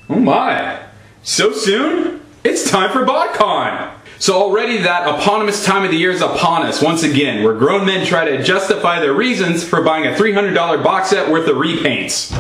Oh my, so soon? It's time for Botcon! So already that eponymous time of the year is upon us once again, where grown men try to justify their reasons for buying a $300 box set worth of repaints.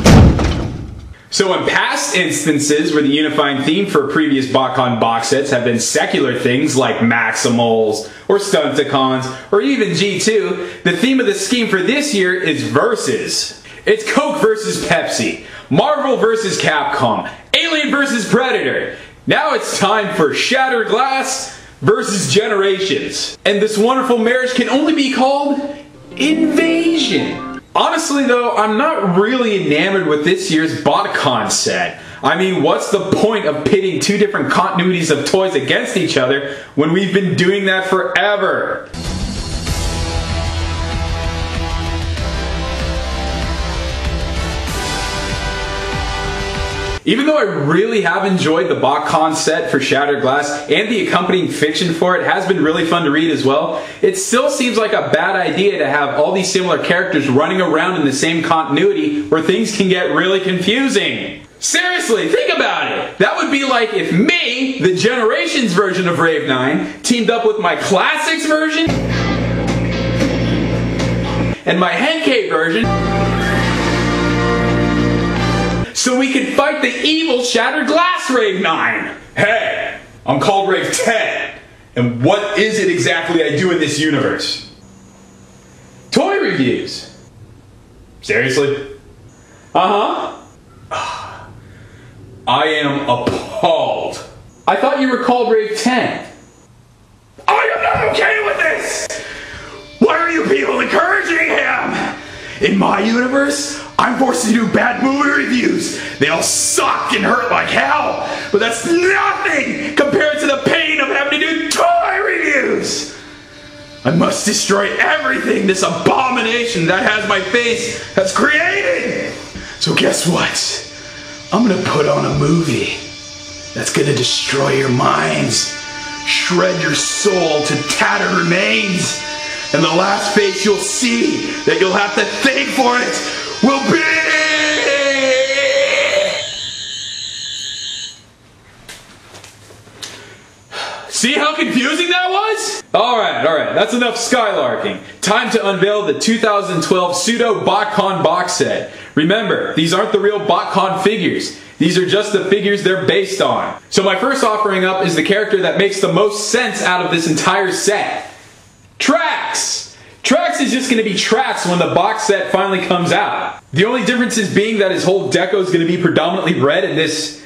So in past instances where the unifying theme for previous Botcon box sets have been secular things like Maximals or Stunticons or even G2, the theme of the scheme for this year is versus. It's Coke versus Pepsi, Marvel versus Capcom, Alien versus Predator. Now it's time for Shattered Glass versus Generations. And this wonderful marriage can only be called Invasion. Honestly though, I'm not really enamored with this year's Botcon set. I mean, what's the point of pitting two different continuities of toys against each other when we've been doing that forever? Even though I really have enjoyed the Botcon set for Shattered Glass and the accompanying fiction for it has been really fun to read as well, it still seems like a bad idea to have all these similar characters running around in the same continuity where things can get really confusing. Seriously, think about it! That would be like if me, the Generations version of Rave 9, teamed up with my Classics version and my Henkei version, so we could fight the evil Shattered Glass Rave 9! Hey, I'm called Rave 10, and what is it exactly I do in this universe? Toy reviews. Seriously? Uh-huh. I am appalled. I thought you were called Rave 10. I am not okay with this! Why are you people encouraging him? In my universe, I'm forced to do bad movie reviews. They all suck and hurt like hell. But that's nothing compared to the pain of having to do toy reviews. I must destroy everything this abomination that has my face has created. So guess what? I'm gonna put on a movie that's gonna destroy your minds, shred your soul to tattered remains, and the last face you'll see that you'll have to thank for it will be... See how confusing that was? Alright, that's enough skylarking. Time to unveil the 2012 Pseudo Botcon box set. Remember, these aren't the real Botcon figures. These are just the figures they're based on. So my first offering up is the character that makes the most sense out of this entire set. Trax! Trax is just going to be Trax when the box set finally comes out. The only difference is being that his whole deco is going to be predominantly red and this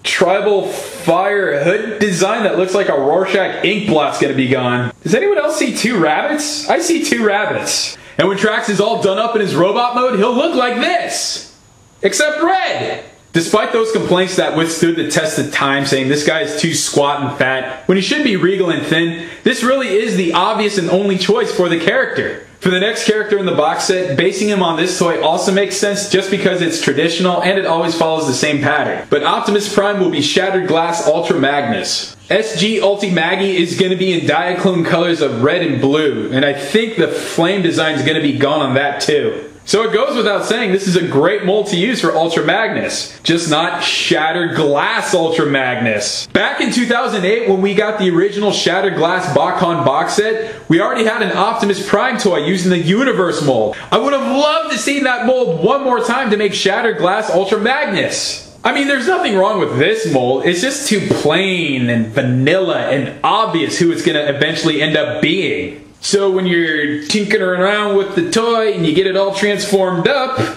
tribal fire hood design that looks like a Rorschach ink blot's going to be gone. Does anyone else see two rabbits? I see two rabbits. And when Trax is all done up in his robot mode, he'll look like this. Except red. Despite those complaints that withstood the test of time saying this guy is too squat and fat, when he should be regal and thin, this really is the obvious and only choice for the character. For the next character in the box set, basing him on this toy also makes sense just because it's traditional and it always follows the same pattern. But Optimus Prime will be Shattered Glass Ultra Magnus. SG Ulti Maggie is going to be in Diaclone colors of red and blue, and I think the flame design is going to be gone on that too. So it goes without saying this is a great mold to use for Ultra Magnus, just not Shattered Glass Ultra Magnus. Back in 2008 when we got the original Shattered Glass Botcon box set, we already had an Optimus Prime toy using the Universe mold. I would have loved to see that mold one more time to make Shattered Glass Ultra Magnus. I mean, there's nothing wrong with this mold, it's just too plain and vanilla and obvious who it's going to eventually end up being. So when you're tinkering around with the toy and you get it all transformed up,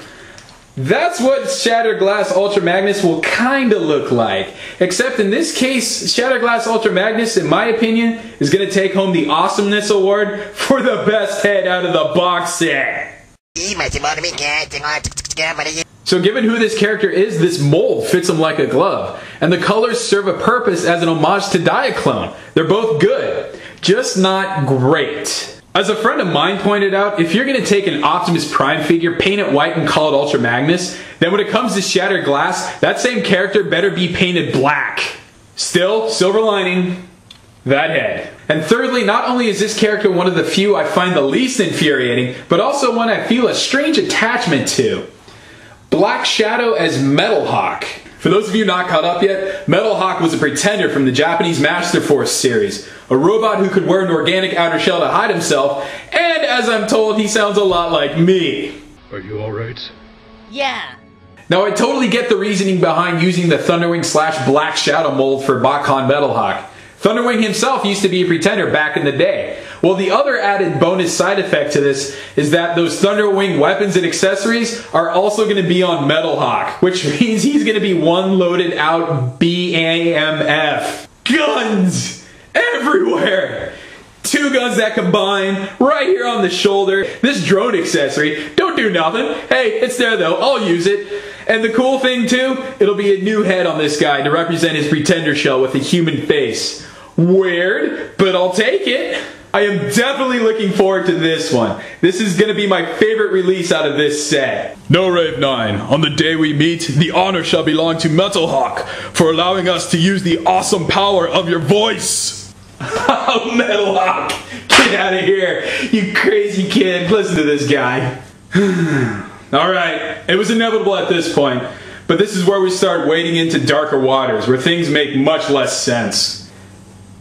that's what Shattered Glass Ultra Magnus will kinda look like. Except in this case, Shattered Glass Ultra Magnus, in my opinion, is gonna take home the Awesomeness Award for the best head out of the box set. So given who this character is, this mold fits him like a glove. And the colors serve a purpose as an homage to Diaclone. They're both good, just not great. As a friend of mine pointed out, if you're going to take an Optimus Prime figure, paint it white and call it Ultra Magnus, then when it comes to Shattered Glass, that same character better be painted black. Still, silver lining, that head. And thirdly, not only is this character one of the few I find the least infuriating, but also one I feel a strange attachment to. Black Shadow as Metalhawk. For those of you not caught up yet, Metalhawk was a pretender from the Japanese Master Force series. A robot who could wear an organic outer shell to hide himself, and as I'm told, he sounds a lot like me. Are you alright? Yeah. Now I totally get the reasoning behind using the Thunderwing / Black Shadow mold for Botcon Metalhawk. Thunderwing himself used to be a pretender back in the day. Well, the other added bonus side effect to this is that those Thunderwing weapons and accessories are also going to be on Metalhawk, which means he's going to be one loaded out BAMF. Guns everywhere! 2 guns that combine right here on the shoulder. This drone accessory, don't do nothing. Hey, it's there though, I'll use it. And the cool thing too, it'll be a new head on this guy to represent his pretender shell with a human face. Weird, but I'll take it. I am definitely looking forward to this one. This is going to be my favorite release out of this set. No, Rave 9. On the day we meet, the honor shall belong to Metalhawk for allowing us to use the awesome power of your voice. Oh, Metalhawk, get out of here, you crazy kid. Listen to this guy. Alright, it was inevitable at this point, but this is where we start wading into darker waters, where things make much less sense.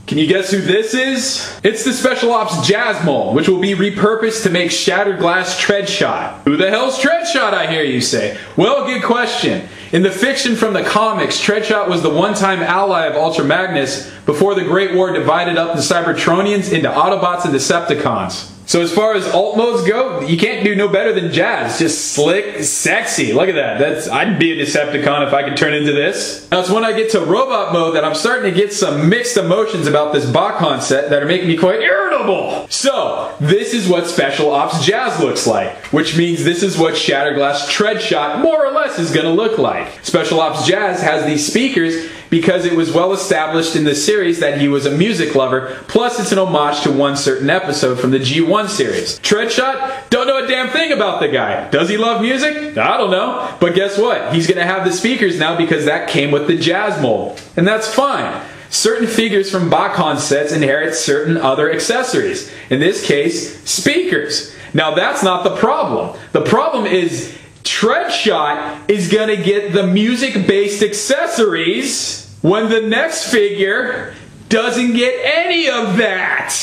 Can you guess who this is? It's the Special Ops Jazz mold, which will be repurposed to make Shattered Glass Treadshot. Who the hell's Treadshot, I hear you say? Well, good question. In the fiction from the comics, Treadshot was the one-time ally of Ultra Magnus before the Great War divided up the Cybertronians into Autobots and Decepticons. So as far as alt modes go, you can't do no better than Jazz. Just slick, sexy. Look at that. I'd be a Decepticon if I could turn into this. Now it's when I get to robot mode that I'm starting to get some mixed emotions about this Botcon set that are making me quite irritable. So, this is what Special Ops Jazz looks like, which means this is what Shatterglass Treadshot more or less is gonna look like. Special Ops Jazz has these speakers because it was well established in the series that he was a music lover, plus it's an homage to one certain episode from the G1 series. Treadshot, don't know a damn thing about the guy. Does he love music? I don't know. But guess what? He's gonna have the speakers now because that came with the Jazz mold. And that's fine. Certain figures from Botcon sets inherit certain other accessories. In this case, speakers. Now that's not the problem. The problem is Treadshot is gonna get the music-based accessories when the next figure doesn't get any of that.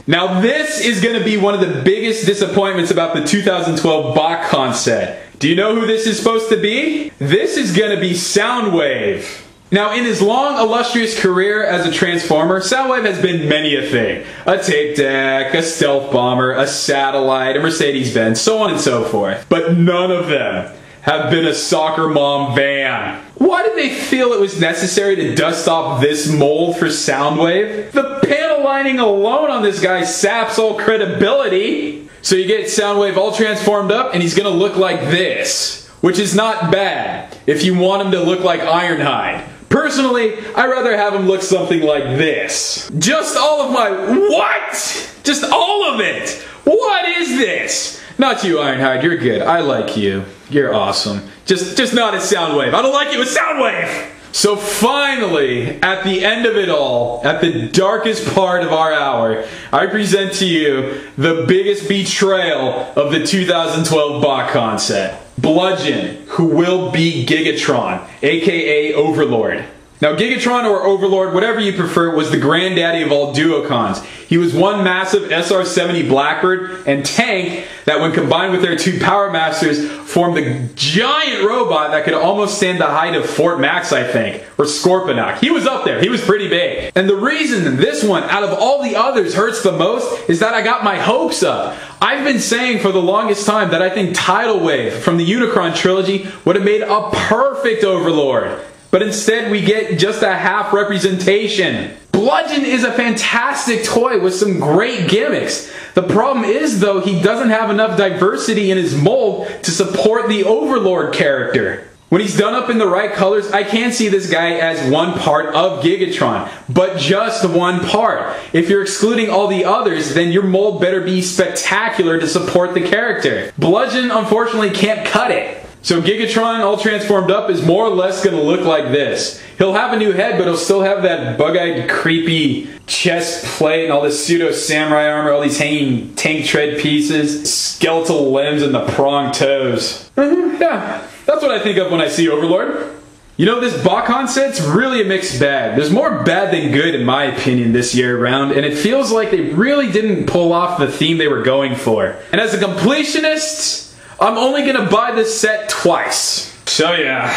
Now this is gonna be one of the biggest disappointments about the 2012 Botcon set. Do you know who this is supposed to be? This is gonna be Soundwave. Now, in his long, illustrious career as a Transformer, Soundwave has been many a thing. A tape deck, a stealth bomber, a satellite, a Mercedes-Benz, so on and so forth. But none of them have been a soccer mom van. Why did they feel it was necessary to dust off this mold for Soundwave? The panel lining alone on this guy saps all credibility. So you get Soundwave all transformed up, and he's gonna look like this. Which is not bad, if you want him to look like Ironhide. Personally, I'd rather have him look something like this. Just all of my... What? Just all of it! What is this? Not you, Ironhide, you're good. I like you. You're awesome. Just not as Soundwave. I don't like you as Soundwave! So finally, at the end of it all, at the darkest part of our hour, I present to you the biggest betrayal of the 2012 Botcon set. Bludgeon, who will be Gigatron, aka Overlord. Now Gigatron or Overlord, whatever you prefer, was the granddaddy of all Duocons. He was one massive SR-70 Blackbird and tank that when combined with their 2 Power Masters formed a giant robot that could almost stand the height of Fort Max, I think, or Scorponok. He was up there, he was pretty big. And the reason this one, out of all the others, hurts the most is that I got my hopes up. I've been saying for the longest time that I think Tidal Wave from the Unicron trilogy would have made a perfect Overlord. But instead we get just a half representation. Bludgeon is a fantastic toy with some great gimmicks. The problem is though, he doesn't have enough diversity in his mold to support the Overlord character. When he's done up in the right colors, I can see this guy as one part of Gigatron, but just one part. If you're excluding all the others, then your mold better be spectacular to support the character. Bludgeon unfortunately can't cut it. So Gigatron, all transformed up, is more or less going to look like this. He'll have a new head, but he'll still have that bug-eyed, creepy chest plate and all this pseudo samurai armor, all these hanging tank tread pieces, skeletal limbs, and the pronged toes. Yeah, that's what I think of when I see Overlord. You know, this Botcon set's really a mixed bag. There's more bad than good in my opinion this year around, and it feels like they really didn't pull off the theme they were going for. And as a completionist, I'm only gonna buy this set twice. So yeah.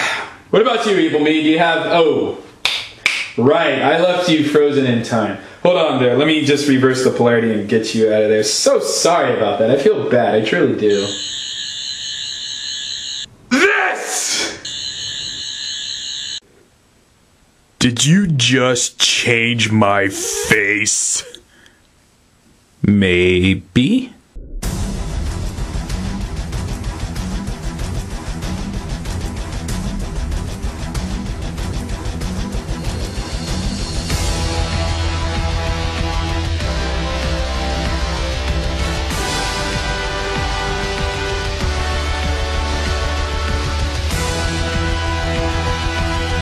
What about you, Evil Me? Do you have... Oh. Right, I left you frozen in time. Hold on there, let me just reverse the polarity and get you out of there. So sorry about that, I feel bad, I truly do. Did you just change my face? Maybe?